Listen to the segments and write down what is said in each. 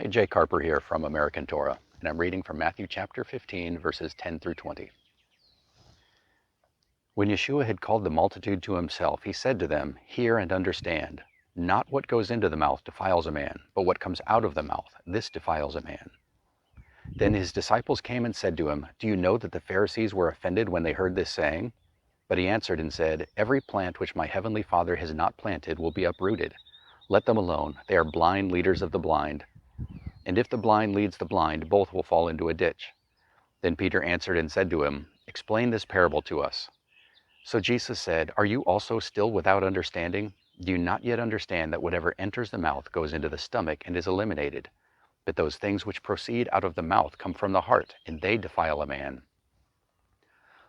Hey, Jay Carper here from American Torah, and I'm reading from Matthew chapter 15, verses 10 through 20. When Yeshua had called the multitude to himself, he said to them, "Hear and understand. Not what goes into the mouth defiles a man, but what comes out of the mouth, this defiles a man." Then his disciples came and said to him, "Do you know that the Pharisees were offended when they heard this saying?" But he answered and said, "Every plant which my heavenly Father has not planted will be uprooted. Let them alone. They are blind leaders of the blind. And if the blind leads the blind, both will fall into a ditch." Then Peter answered and said to him, "Explain this parable to us." So Jesus said, "Are you also still without understanding? Do you not yet understand that whatever enters the mouth goes into the stomach and is eliminated? But those things which proceed out of the mouth come from the heart, and they defile a man.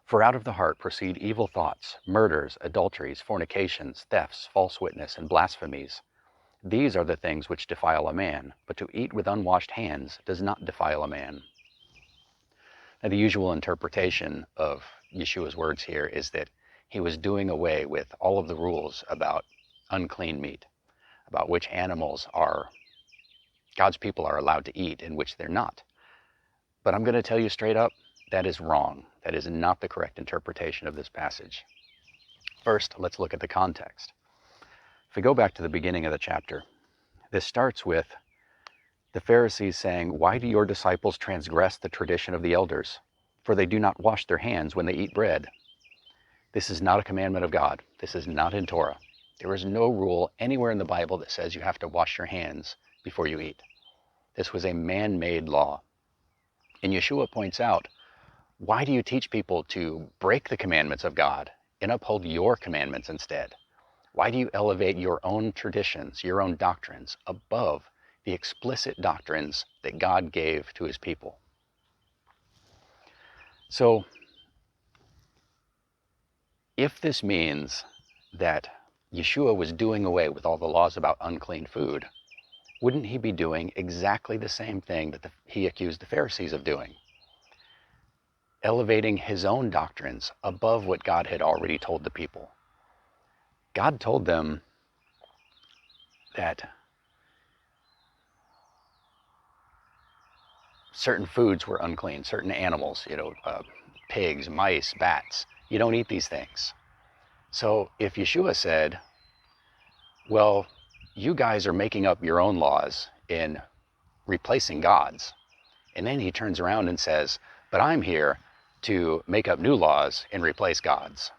For out of the heart proceed evil thoughts, murders, adulteries, fornications, thefts, false witness, and blasphemies. These are the things which defile a man, but to eat with unwashed hands does not defile a man." Now, the usual interpretation of Yeshua's words here is that he was doing away with all of the rules about unclean meat, about which animals God's people are allowed to eat and which they're not. But I'm going to tell you straight up, that is wrong. That is not the correct interpretation of this passage. First, let's look at the context. If we go back to the beginning of the chapter, this starts with the Pharisees saying, "Why do your disciples transgress the tradition of the elders? For they do not wash their hands when they eat bread." This is not a commandment of God. This is not in Torah. There is no rule anywhere in the Bible that says you have to wash your hands before you eat. This was a man-made law. And Yeshua points out, why do you teach people to break the commandments of God and uphold your commandments instead? Why do you elevate your own traditions, your own doctrines, above the explicit doctrines that God gave to his people? So, if this means that Yeshua was doing away with all the laws about unclean food, wouldn't he be doing exactly the same thing that he accused the Pharisees of doing? Elevating his own doctrines above what God had already told the people. God told them that certain foods were unclean, certain animals, pigs, mice, bats. You don't eat these things. So if Yeshua said, well, you guys are making up your own laws in replacing God's, and then he turns around and says, but I'm here to make up new laws and replace God's.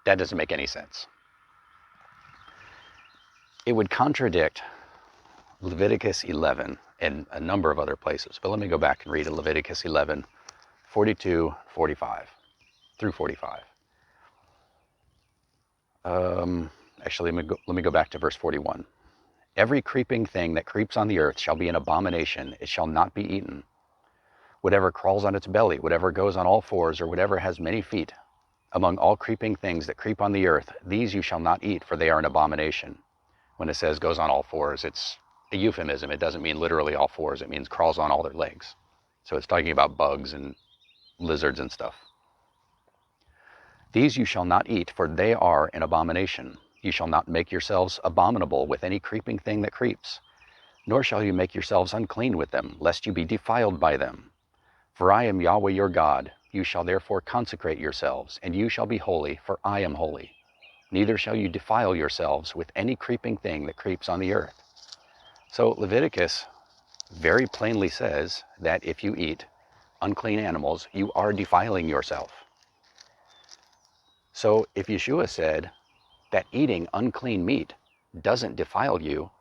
That doesn't make any sense. It would contradict Leviticus 11 and a number of other places. But let me go back and read Leviticus 11, 42, 45 through 45. Actually, let me go back to verse 41. "Every creeping thing that creeps on the earth shall be an abomination. It shall not be eaten. Whatever crawls on its belly, whatever goes on all fours, or whatever has many feet, among all creeping things that creep on the earth, these you shall not eat, for they are an abomination." When it says goes on all fours, it's a euphemism. It doesn't mean literally all fours. It means crawls on all their legs. So it's talking about bugs and lizards and stuff. "These you shall not eat, for they are an abomination. You shall not make yourselves abominable with any creeping thing that creeps, nor shall you make yourselves unclean with them, lest you be defiled by them. For I am Yahweh your God. You shall therefore consecrate yourselves, and you shall be holy, for I am holy. Neither shall you defile yourselves with any creeping thing that creeps on the earth." So Leviticus very plainly says that if you eat unclean animals, you are defiling yourself. So if Yeshua said that eating unclean meat doesn't defile you,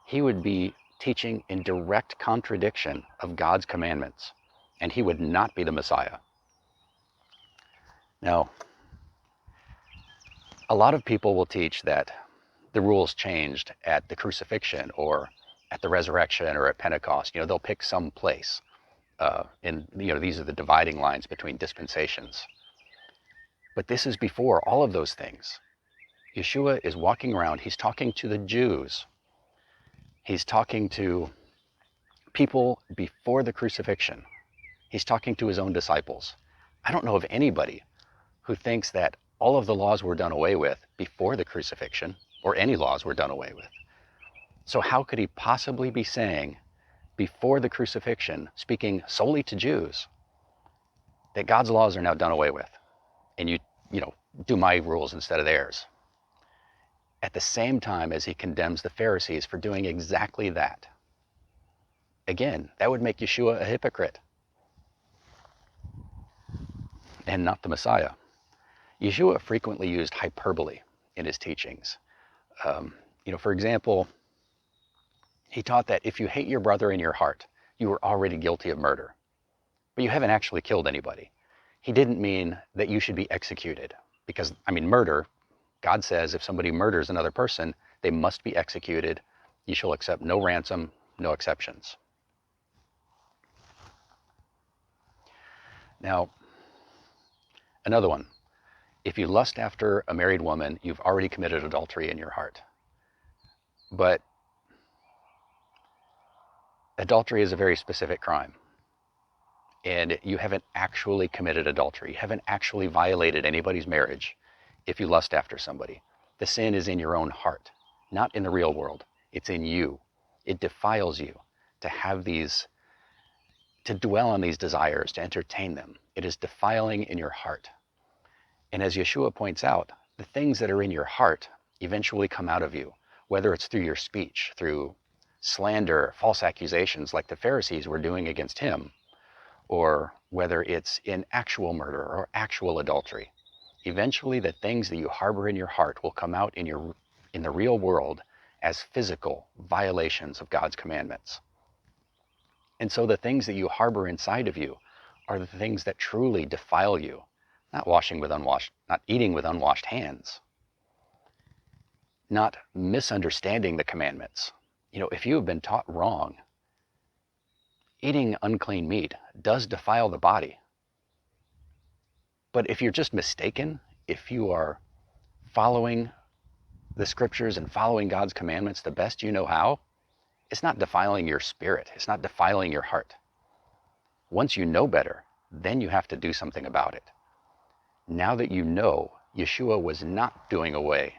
he would be teaching in direct contradiction of God's commandments, and he would not be the Messiah. Now, a lot of people will teach that the rules changed at the crucifixion or at the resurrection or at Pentecost. They'll pick some place. These are the dividing lines between dispensations. But this is before all of those things. Yeshua is walking around. He's talking to the Jews. He's talking to people before the crucifixion. He's talking to his own disciples. I don't know of anybody who thinks that all of the laws were done away with before the crucifixion, or any laws were done away with. So how could he possibly be saying, before the crucifixion, speaking solely to Jews, that God's laws are now done away with, and you do my rules instead of theirs, at the same time as he condemns the Pharisees for doing exactly that? Again, that would make Yeshua a hypocrite and not the Messiah. Yeshua frequently used hyperbole in his teachings. For example, he taught that if you hate your brother in your heart, you are already guilty of murder, but you haven't actually killed anybody. He didn't mean that you should be executed, because, murder, God says if somebody murders another person, they must be executed. You shall accept no ransom, no exceptions. Now, another one. If you lust after a married woman, you've already committed adultery in your heart. But adultery is a very specific crime. And you haven't actually committed adultery. You haven't actually violated anybody's marriage if you lust after somebody. The sin is in your own heart, not in the real world. It's in you. It defiles you to have these, to dwell on these desires, to entertain them. It is defiling in your heart. And as Yeshua points out, the things that are in your heart eventually come out of you, whether it's through your speech, through slander, false accusations like the Pharisees were doing against him, or whether it's in actual murder or actual adultery. Eventually, the things that you harbor in your heart will come out in the real world as physical violations of God's commandments. And so the things that you harbor inside of you are the things that truly defile you. Not eating with unwashed hands. Not misunderstanding the commandments. If you have been taught wrong, eating unclean meat does defile the body. But if you're just mistaken, if you are following the scriptures and following God's commandments the best you know how, it's not defiling your spirit. It's not defiling your heart. Once you know better, then you have to do something about it. Now that you know Yeshua was not doing away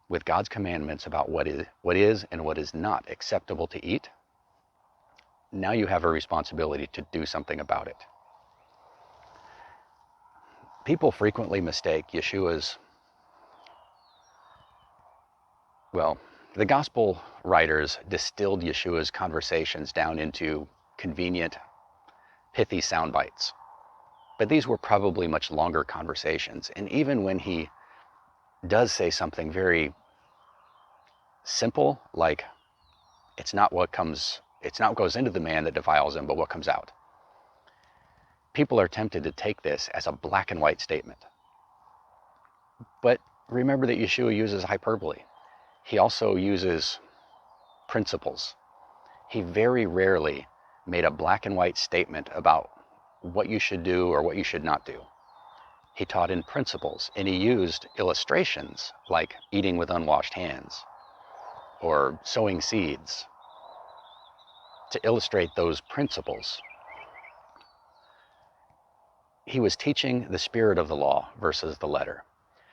with God's commandments about what is and what is not acceptable to eat, now you have a responsibility to do something about it. People frequently mistake Yeshua's, the gospel writers distilled Yeshua's conversations down into convenient, pithy sound bites. But these were probably much longer conversations. And even when he does say something very simple, like it's not what goes into the man that defiles him, but what comes out. People are tempted to take this as a black and white statement. But remember that Yeshua uses hyperbole. He also uses principles. He very rarely made a black and white statement about what you should do or what you should not do. He taught in principles, and he used illustrations like eating with unwashed hands or sowing seeds to illustrate those principles. He was teaching the spirit of the law versus the letter.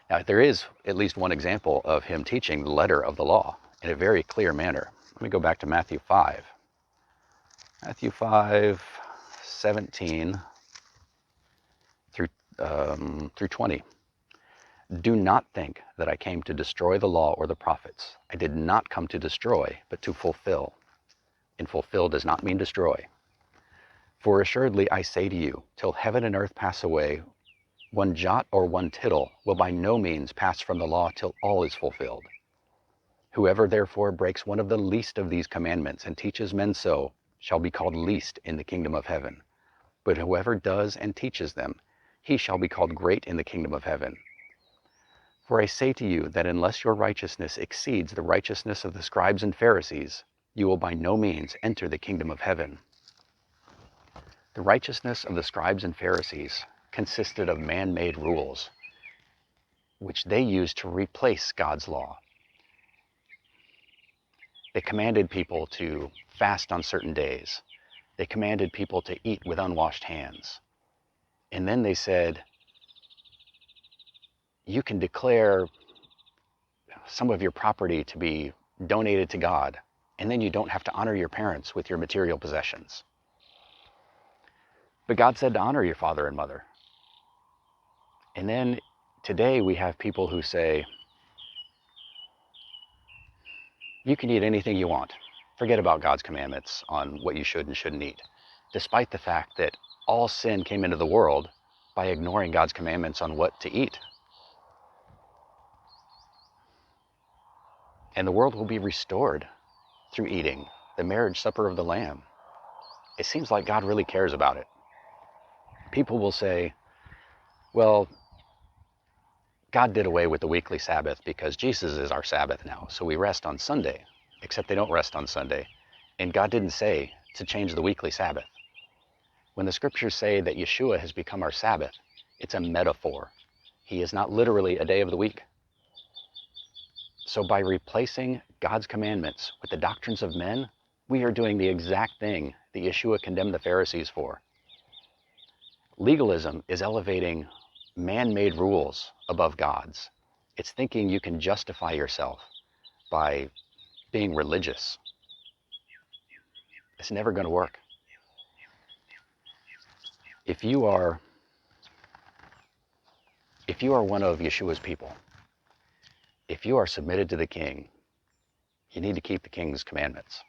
Now, there is at least one example of him teaching the letter of the law in a very clear manner. Let me go back to Matthew 5. Matthew 5, 17 through 20. Do not think that I came to destroy the law or the prophets. I did not come to destroy, but to fulfill. And fulfill does not mean destroy. For assuredly I say to you, till heaven and earth pass away, one jot or one tittle will by no means pass from the law till all is fulfilled. Whoever therefore breaks one of the least of these commandments and teaches men so shall be called least in the kingdom of heaven. But whoever does and teaches them, he shall be called great in the kingdom of heaven. For I say to you that unless your righteousness exceeds the righteousness of the scribes and Pharisees, you will by no means enter the kingdom of heaven. The righteousness of the scribes and Pharisees consisted of man-made rules, which they used to replace God's law. They commanded people to fast on certain days. They commanded people to eat with unwashed hands. And then they said, you can declare some of your property to be donated to God And then you don't have to honor your parents with your material possessions. But God said to honor your father and mother. And then today we have people who say, you can eat anything you want. Forget about God's commandments on what you should and shouldn't eat, despite the fact that all sin came into the world by ignoring God's commandments on what to eat. And the world will be restored through eating the marriage supper of the Lamb. It seems like God really cares about it. People will say, well, God did away with the weekly Sabbath because Jesus is our Sabbath now, so we rest on Sunday. Except they don't rest on Sunday. And God didn't say to change the weekly Sabbath. When the scriptures say that Yeshua has become our Sabbath, it's a metaphor. He is not literally a day of the week. So by replacing God's commandments with the doctrines of men, we are doing the exact thing that Yeshua condemned the Pharisees for. Legalism is elevating man-made rules above God's. It's thinking you can justify yourself by being religious. It's never going to work. If you are one of Yeshua's people, if you are submitted to the King, you need to keep the King's commandments.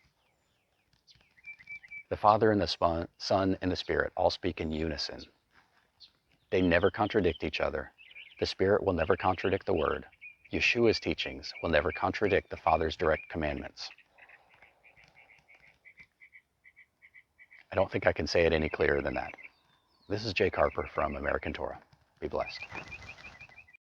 The Father and the Son and the Spirit all speak in unison. They never contradict each other. The Spirit will never contradict the Word. Yeshua's teachings will never contradict the Father's direct commandments. I don't think I can say it any clearer than that. This is Jake Harper from American Torah. Be blessed.